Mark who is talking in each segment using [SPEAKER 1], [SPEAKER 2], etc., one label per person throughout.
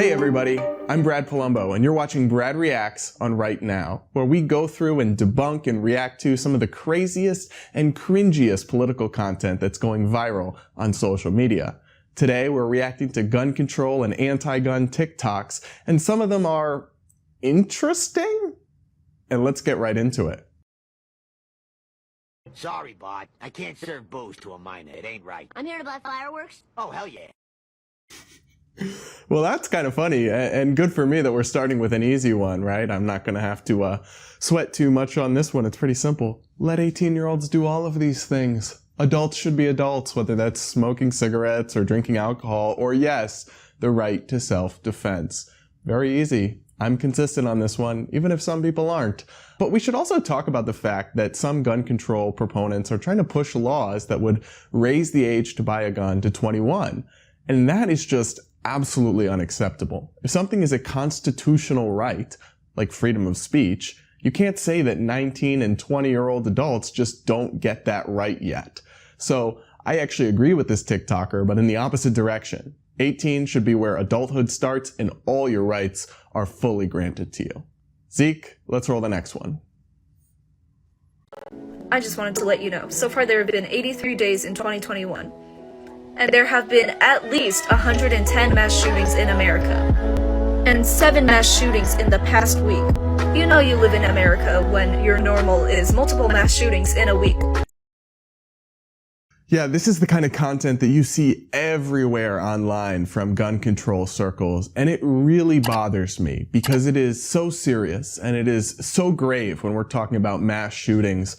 [SPEAKER 1] Hey everybody, I'm Brad Palumbo, and you're watching BradReacts on Right Now, where we go through and debunk and react to some of the craziest and cringiest political content that's going viral on social media. Today, we're reacting to gun control and anti-gun TikToks, and some of them are interesting? And let's get right into it.
[SPEAKER 2] Sorry, bud. I can't serve booze to a minor. It ain't right.
[SPEAKER 3] I'm here to buy fireworks.
[SPEAKER 2] Oh, hell yeah.
[SPEAKER 1] Well, that's kind of funny, and good for me that we're starting with an easy one, right? I'm not going to have to sweat too much on this one. It's pretty simple. Let 18-year-olds do all of these things. Adults should be adults, whether that's smoking cigarettes or drinking alcohol, or yes, the right to self-defense. Very easy. I'm consistent on this one, even if some people aren't. But we should also talk about the fact that some gun control proponents are trying to push laws that would raise the age to buy a gun to 21. And that is just absolutely unacceptable. If something is a constitutional right, like freedom of speech, you can't say that 19 and 20-year-old adults just don't get that right yet. So I actually agree with this TikToker, but in the opposite direction. 18 should be where adulthood starts and all your rights are fully granted to you. Zeke, let's roll the next one.
[SPEAKER 4] I just wanted to let you know, so far there have been 83 days in 2021. And there have been at least 110 mass shootings in America. And 7 mass shootings in the past week. You know you live in America when your normal is multiple mass shootings in a week.
[SPEAKER 1] Yeah, this is the kind of content that you see everywhere online from gun control circles, and it really bothers me because it is so serious and it is so grave when we're talking about mass shootings.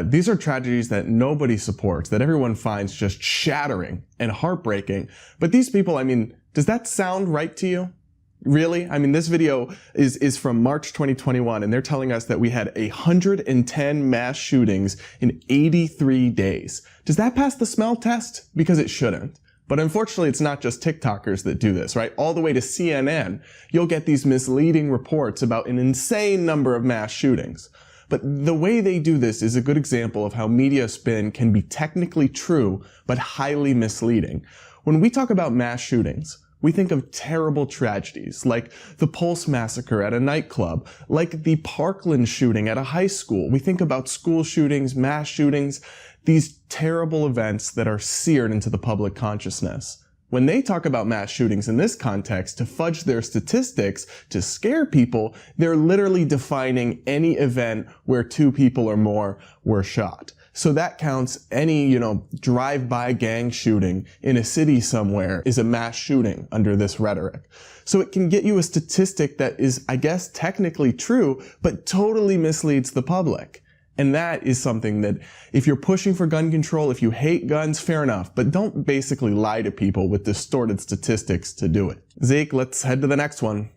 [SPEAKER 1] These are tragedies that nobody supports, that everyone finds just shattering and heartbreaking. But these people, I mean, does that sound right to you? Really? I mean, this video is from March 2021, and they're telling us that we had 110 mass shootings in 83 days. Does that pass the smell test? Because it shouldn't. But unfortunately, it's not just TikTokers that do this, right? All the way to CNN, you'll get these misleading reports about an insane number of mass shootings. But the way they do this is a good example of how media spin can be technically true, but highly misleading. When we talk about mass shootings, we think of terrible tragedies like the Pulse massacre at a nightclub, like the Parkland shooting at a high school. We think about school shootings, mass shootings, these terrible events that are seared into the public consciousness. When they talk about mass shootings in this context to fudge their statistics, to scare people, they're literally defining any event where 2 people or more were shot. So that counts any, drive-by gang shooting in a city somewhere is a mass shooting under this rhetoric. So it can get you a statistic that is, I guess, technically true, but totally misleads the public. And that is something that if you're pushing for gun control, if you hate guns, fair enough, but don't basically lie to people with distorted statistics to do it. Zeke, let's head to the next one.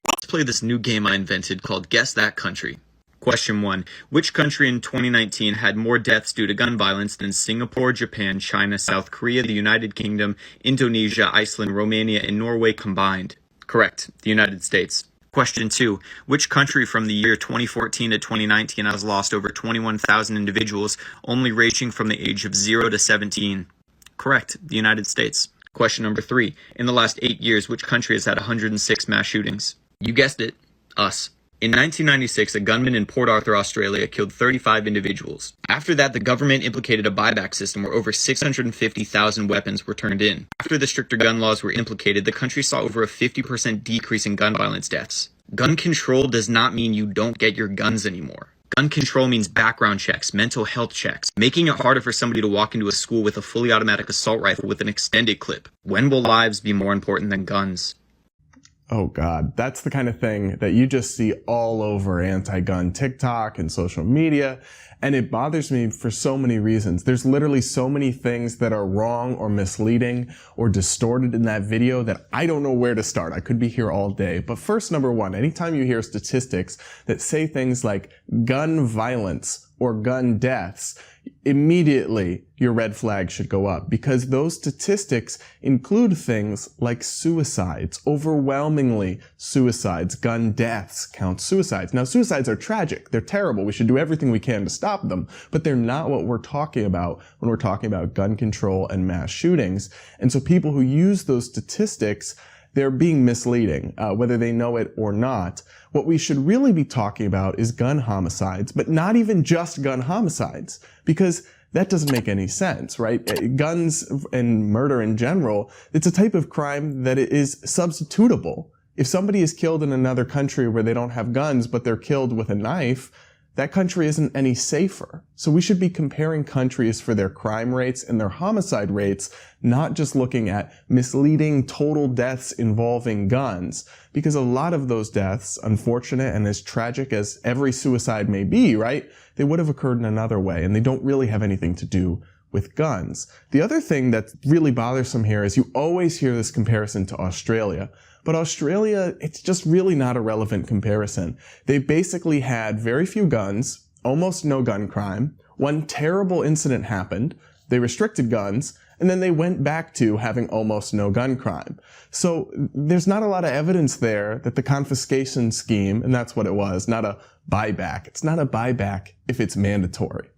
[SPEAKER 5] Let's play this new game I invented called Guess That Country. Question 1. Which country in 2019 had more deaths due to gun violence than Singapore, Japan, China, South Korea, the United Kingdom, Indonesia, Iceland, Romania, and Norway combined? Correct. The United States. Question 2. Which country from the year 2014 to 2019 has lost over 21,000 individuals, only ranging from the age of 0 to 17? Correct. The United States. Question number 3. In the last 8 years, which country has had 106 mass shootings? You guessed it. Us. In 1996, a gunman in Port Arthur, Australia, killed 35 individuals. After that, the government implicated a buyback system where over 650,000 weapons were turned in. After the stricter gun laws were implicated, the country saw over a 50% decrease in gun violence deaths. Gun control does not mean you don't get your guns anymore. Gun control means background checks, mental health checks, making it harder for somebody to walk into a school with a fully automatic assault rifle with an extended clip. When will lives be more important than guns?
[SPEAKER 1] Oh God, that's the kind of thing that you just see all over anti-gun TikTok and social media, and it bothers me for so many reasons. There's literally so many things that are wrong or misleading or distorted in that video that I don't know where to start. I could be here all day. But first, number one, anytime you hear statistics that say things like gun violence or gun deaths, immediately your red flag should go up, because those statistics include things like suicides. Overwhelmingly, suicides, gun deaths count suicides. Now, suicides are tragic. They're terrible. We should do everything we can to stop them, but they're not what we're talking about when we're talking about gun control and mass shootings. And so people who use those statistics, they're being misleading, whether they know it or not. What we should really be talking about is gun homicides, but not even just gun homicides, because that doesn't make any sense, right? Guns and murder in general, it's a type of crime that is substitutable. If somebody is killed in another country where they don't have guns, but they're killed with a knife, that country isn't any safer. So we should be comparing countries for their crime rates and their homicide rates, not just looking at misleading total deaths involving guns. Because a lot of those deaths, unfortunate and as tragic as every suicide may be, right, they would have occurred in another way, and they don't really have anything to do with guns. The other thing that's really bothersome here is you always hear this comparison to Australia. But Australia, it's just really not a relevant comparison. They basically had very few guns, almost no gun crime. One terrible incident happened. They restricted guns, and then they went back to having almost no gun crime. So there's not a lot of evidence there that the confiscation scheme, and that's what it was, not a buyback. It's not a buyback if it's mandatory.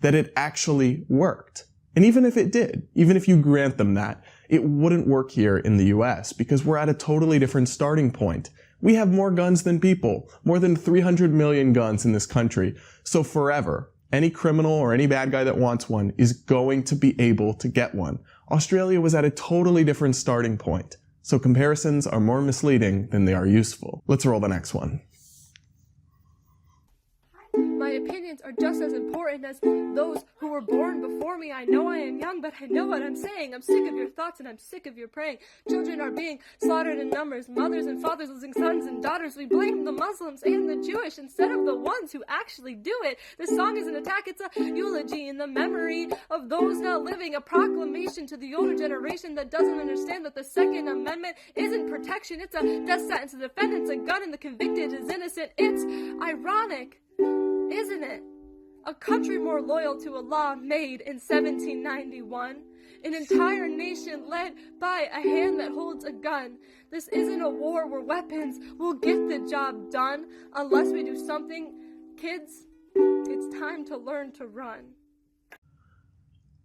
[SPEAKER 1] That it actually worked. And even if it did, even if you grant them that, it wouldn't work here in the US because we're at a totally different starting point. We have more guns than people, more than 300 million guns in this country. So forever, any criminal or any bad guy that wants one is going to be able to get one. Australia was at a totally different starting point. So comparisons are more misleading than they are useful. Let's roll the next one.
[SPEAKER 3] My opinions are just as important as those who were born before me. I know I am young, but I know what I'm saying. I'm sick of your thoughts and I'm sick of your praying. Children are being slaughtered in numbers. Mothers and fathers losing sons and daughters. We blame the Muslims and the Jewish instead of the ones who actually do it. This song is an attack. It's a eulogy in the memory of those now living. A proclamation to the older generation that doesn't understand that the Second Amendment isn't protection. It's a death sentence. The defendant's a gun and the convicted is innocent. It's ironic, isn't it? A country more loyal to a law made in 1791. An entire nation led by a hand that holds a gun. This isn't a war where weapons will get the job done. Unless we do something, kids, it's time to learn to run.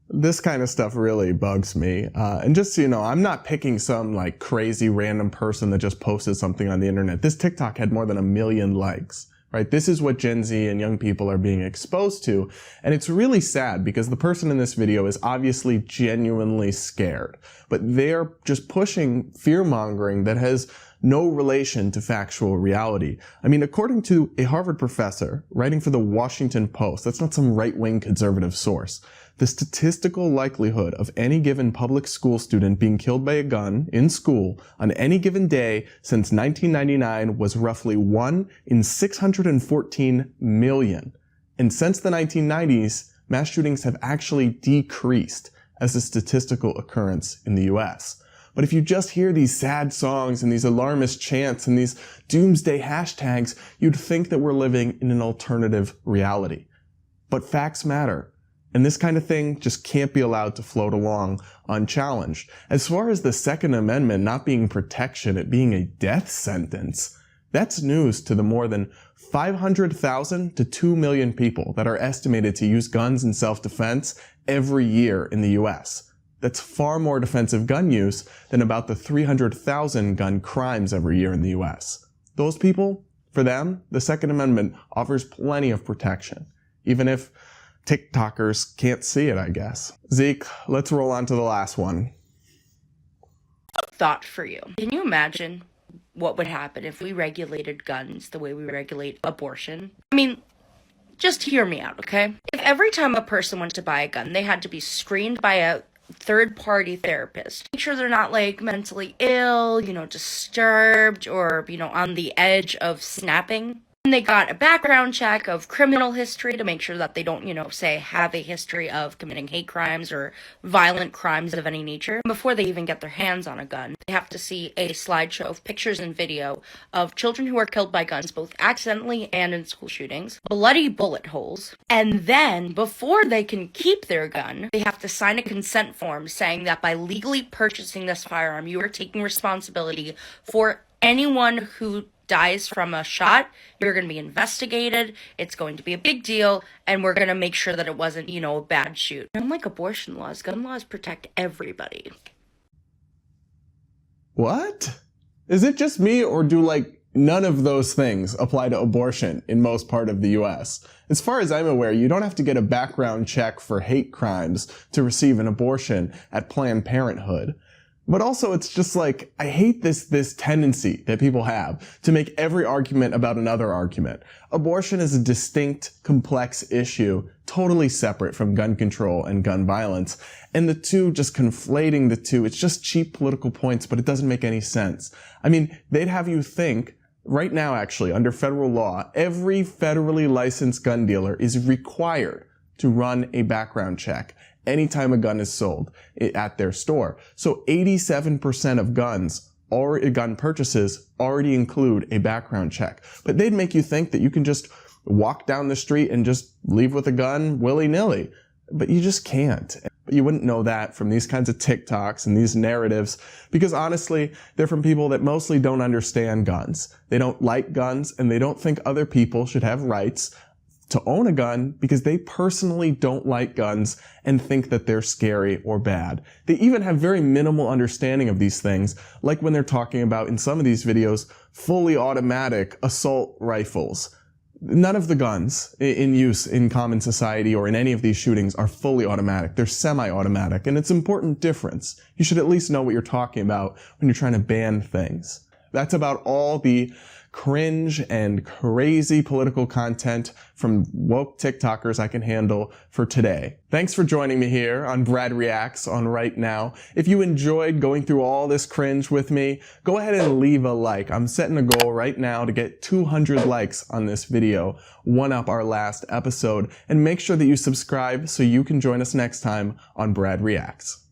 [SPEAKER 1] This kind of stuff really bugs me. And just so you know, I'm not picking some like crazy random person that just posted something on the internet. This TikTok had more than 1 million likes. Right? This is what Gen Z and young people are being exposed to. And it's really sad because the person in this video is obviously genuinely scared. But they're just pushing fear-mongering that has no relation to factual reality. I mean, according to a Harvard professor writing for the Washington Post, that's not some right-wing conservative source, the statistical likelihood of any given public school student being killed by a gun in school on any given day since 1999 was roughly 1 in 614 million. And since the 1990s, mass shootings have actually decreased as a statistical occurrence in the US. But if you just hear these sad songs and these alarmist chants and these doomsday hashtags, you'd think that we're living in an alternative reality. But facts matter. And this kind of thing just can't be allowed to float along unchallenged. As far as the Second Amendment not being protection, it being a death sentence, that's news to the more than 500,000 to 2 million people that are estimated to use guns in self-defense every year in the US. That's far more defensive gun use than about the 300,000 gun crimes every year in the US. Those people, for them, the Second Amendment offers plenty of protection, even if TikTokers can't see it, I guess. Zeke, let's roll on to the last one.
[SPEAKER 6] Thought for you. Can you imagine what would happen if we regulated guns the way we regulate abortion? I mean, just hear me out, okay? If every time a person went to buy a gun, they had to be screened by a third-party therapist, make sure they're not like mentally ill, disturbed, or, on the edge of snapping. And they got a background check of criminal history to make sure that they don't, say have a history of committing hate crimes or violent crimes of any nature. Before they even get their hands on a gun, they have to see a slideshow of pictures and video of children who are killed by guns, both accidentally and in school shootings, bloody bullet holes. And then, before they can keep their gun, they have to sign a consent form saying that by legally purchasing this firearm, you are taking responsibility for anyone who dies from a shot. You're going to be investigated. It's going to be a big deal. And we're going to make sure that it wasn't, a bad shoot. Unlike abortion laws, gun laws protect everybody.
[SPEAKER 1] What? Is it just me, or do none of those things apply to abortion in most part of the US? As far as I'm aware, you don't have to get a background check for hate crimes to receive an abortion at Planned Parenthood. But also, it's just I hate this tendency that people have to make every argument about another argument. Abortion is a distinct, complex issue, totally separate from gun control and gun violence. And the two, just conflating the two, it's just cheap political points, but it doesn't make any sense. I mean, they'd have you think, right now actually, under federal law, every federally licensed gun dealer is required to run a background check anytime a gun is sold at their store. So 87% of gun purchases already include a background check. But they'd make you think that you can just walk down the street and just leave with a gun willy-nilly. But you just can't. But you wouldn't know that from these kinds of TikToks and these narratives, because honestly, they're from people that mostly don't understand guns. They don't like guns, and they don't think other people should have rights to own a gun because they personally don't like guns and think that they're scary or bad. They even have very minimal understanding of these things, like when they're talking about, in some of these videos, fully automatic assault rifles. None of the guns in use in common society or in any of these shootings are fully automatic. They're semi-automatic, and it's an important difference. You should at least know what you're talking about when you're trying to ban things. That's about all the cringe and crazy political content from woke TikTokers I can handle for today. Thanks for joining me here on BradReacts on Right Now. If you enjoyed going through all this cringe with me, go ahead and leave a like. I'm setting a goal right now to get 200 likes on this video, one up our last episode, and make sure that you subscribe so you can join us next time on BradReacts.